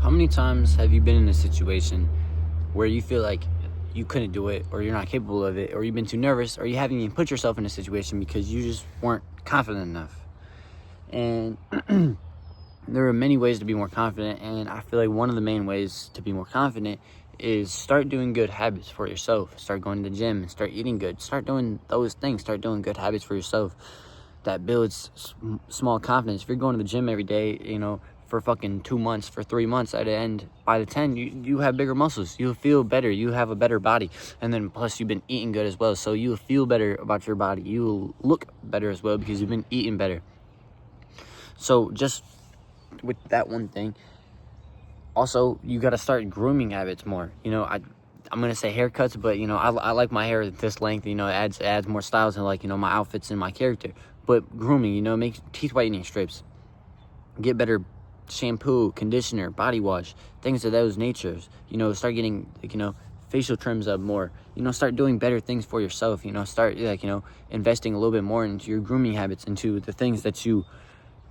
How many times have you been in a situation where you feel like you couldn't do it, or you're not capable of it, or you've been too nervous, or you haven't even put yourself in a situation because you just weren't confident enough? And there are many ways to be more confident, and I feel like one of the main ways to be more confident is start doing good habits for yourself. Start going to the gym and start eating good. Start doing those things. Start doing good habits for yourself. That builds small confidence. If you're going to the gym every day, for fucking 2 months, for 3 months, at the end, by the 10, you have bigger muscles. You'll feel better. You have a better body. And then plus you've been eating good as well. So you'll feel better about your body. You'll look better as well because you've been eating better. So just with that one thing, also, you got to start grooming habits more. I'm going to say haircuts, but, I like my hair this length. It adds more styles and, my outfits and my character. But grooming, make teeth whitening strips. Get better shampoo, conditioner, body wash, things of those natures. Start getting, facial trims up more. Start doing better things for yourself. Start, investing a little bit more into your grooming habits, into the things that you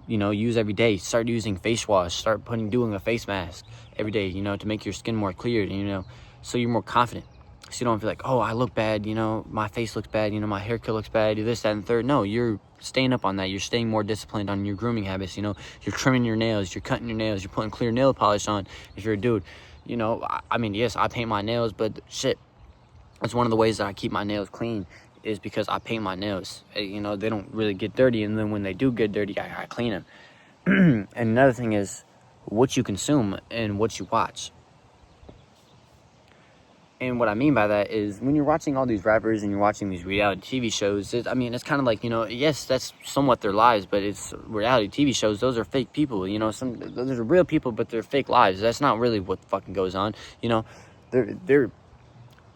use every day. Start using face wash. Start doing a face mask every day, to make your skin more clear, so you're more confident. So you don't feel like, oh, I look bad, my face looks bad, my haircut looks bad, this, that, and the third. No, you're staying up on that. You're staying more disciplined on your grooming habits. You're trimming your nails, you're cutting your nails, you're putting clear nail polish on if you're a dude. Yes, I paint my nails, but shit, that's one of the ways that I keep my nails clean, is because I paint my nails. They don't really get dirty, and then when they do get dirty, I clean them. And another thing is what you consume and what you watch. And what I mean by that is when you're watching all these rappers and you're watching these reality TV shows, it's kind of like, yes, that's somewhat their lives, but it's reality TV shows. Those are fake people, those are real people, but they're fake lives. That's not really what fucking goes on. They're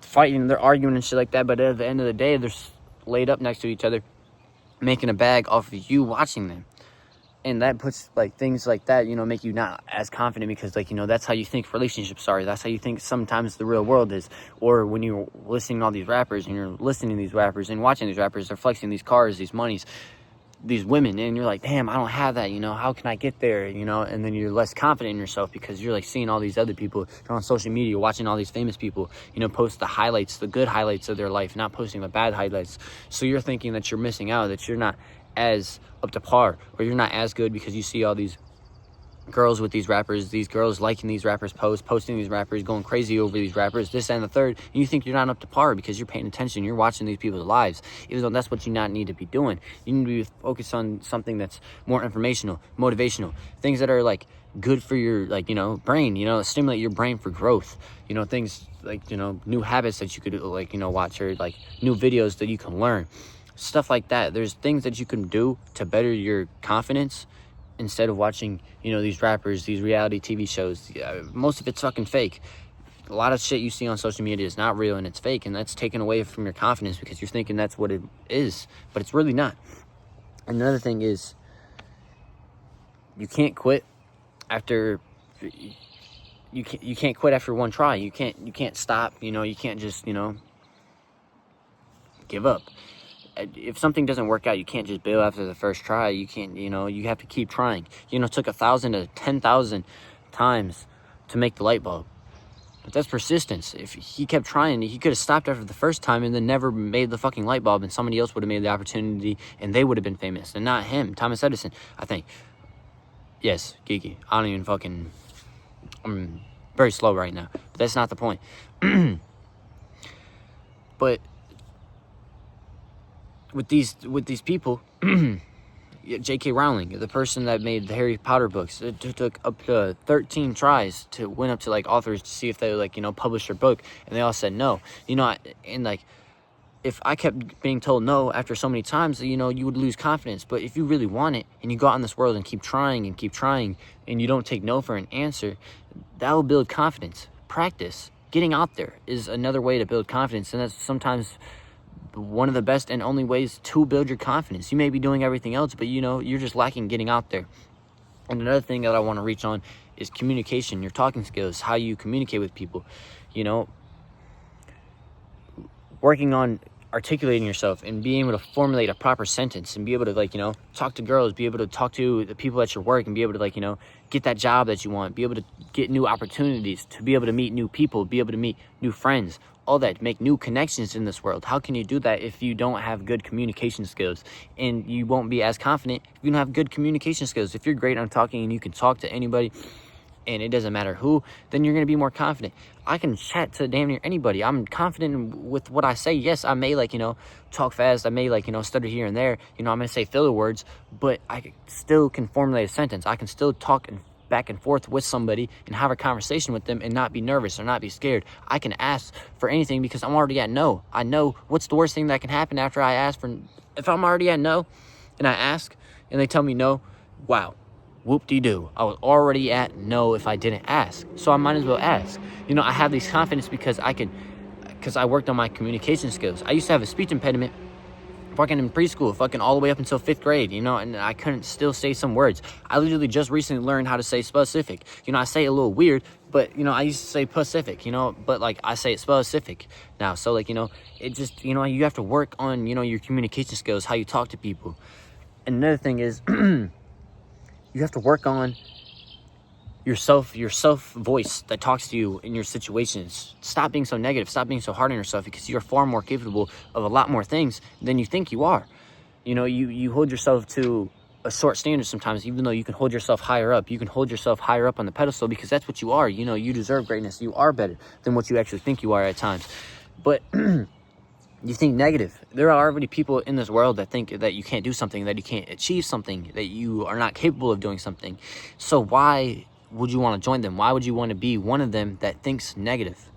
fighting, they're arguing and shit like that, but at the end of the day, they're laid up next to each other, making a bag off of you watching them. And that puts, things like that, make you not as confident because, that's how you think relationships are. That's how you think sometimes the real world is. Or when you're listening to all these rappers and you're listening to these rappers and watching these rappers, they're flexing these cars, these monies, these women, and you're like, damn, I don't have that, how can I get there, and then you're less confident in yourself because you're, seeing all these other people. You're on social media, watching all these famous people, post the highlights, the good highlights of their life, not posting the bad highlights. So you're thinking that you're missing out, that you're not as up to par, or you're not as good because you see all these girls with these rappers, these girls liking these rappers' posts, posting these rappers, going crazy over these rappers, this and the third, and you think you're not up to par because you're paying attention, you're watching these people's lives, even though that's what you not need to be doing. You need to be focused on something that's more informational, motivational, things that are good for your brain, stimulate your brain for growth, things new habits that you could watch, or new videos that you can learn, stuff like that. There's things that you can do to better your confidence instead of watching, these rappers, these reality TV shows. Most of it's fucking fake. A lot of shit you see on social media is not real and it's fake, and that's taken away from your confidence because you're thinking that's what it is, but it's really not. Another thing is you can't quit after you can't quit after one try. You can't stop, you can't just, give up. If something doesn't work out, you can't just bail after the first try. You can't, you have to keep trying. It took 1,000 to 10,000 times to make the light bulb. But that's persistence. If he kept trying, he could have stopped after the first time and then never made the fucking light bulb, and somebody else would have made the opportunity and they would have been famous, and not him, Thomas Edison, I think. Yes, geeky. I don't even fucking... I'm very slow right now, but that's not the point. But with these people, J.K. Rowling, the person that made the Harry Potter books, it took up to 13 tries to win up to authors to see if they would publish their book, and they all said no. If I kept being told no after so many times, you would lose confidence. But if you really want it and you go out in this world and keep trying and you don't take no for an answer, that will build confidence. Practice. Getting out there is another way to build confidence, and that's sometimes one of the best and only ways to build your confidence. You may be doing everything else, but you're just lacking getting out there. And another thing that I want to reach on is communication, your talking skills, how you communicate with people. Working on articulating yourself and being able to formulate a proper sentence and be able to talk to girls, be able to talk to the people at your work, and be able to get that job that you want, be able to get new opportunities, to be able to meet new people, be able to meet new friends, all that, make new connections in this world. How can you do that if you don't have good communication skills? And you won't be as confident if you don't have good communication skills. If you're great on talking and you can talk to anybody, and it doesn't matter who, then you're going to be more confident. I can chat to damn near anybody. I'm confident with what I say. Yes, I may, like, talk fast. I may, like, stutter here and there. I'm going to say filler words, but I still can formulate a sentence. I can still talk back and forth with somebody and have a conversation with them and not be nervous or not be scared. I can ask for anything because I'm already at no. I know what's the worst thing that can happen after I ask for. If I'm already at no and I ask and they tell me no, wow, whoop-de-doo. I was already at no if I didn't ask. So I might as well ask. I have this confidence because I worked on my communication skills. I used to have a speech impediment fucking in preschool, fucking all the way up until 5th grade, and I couldn't still say some words. I literally just recently learned how to say specific. I say it a little weird, but, I used to say Pacific, but, like, I say it specific now. So, like, it just, you have to work on, your communication skills, how you talk to people. And another thing is, you have to work on your self voice that talks to you in your situations. Stop being so negative. Stop being so hard on yourself, because you're far more capable of a lot more things than you think you are. You hold yourself to a short standard sometimes, even though you can hold yourself higher up. You can hold yourself higher up on the pedestal because that's what you are. You deserve greatness. You are better than what you actually think you are at times. But you think negative. There are already people in this world that think that you can't do something, that you can't achieve something, that you are not capable of doing something. So why would you want to join them? Why would you want to be one of them that thinks negative?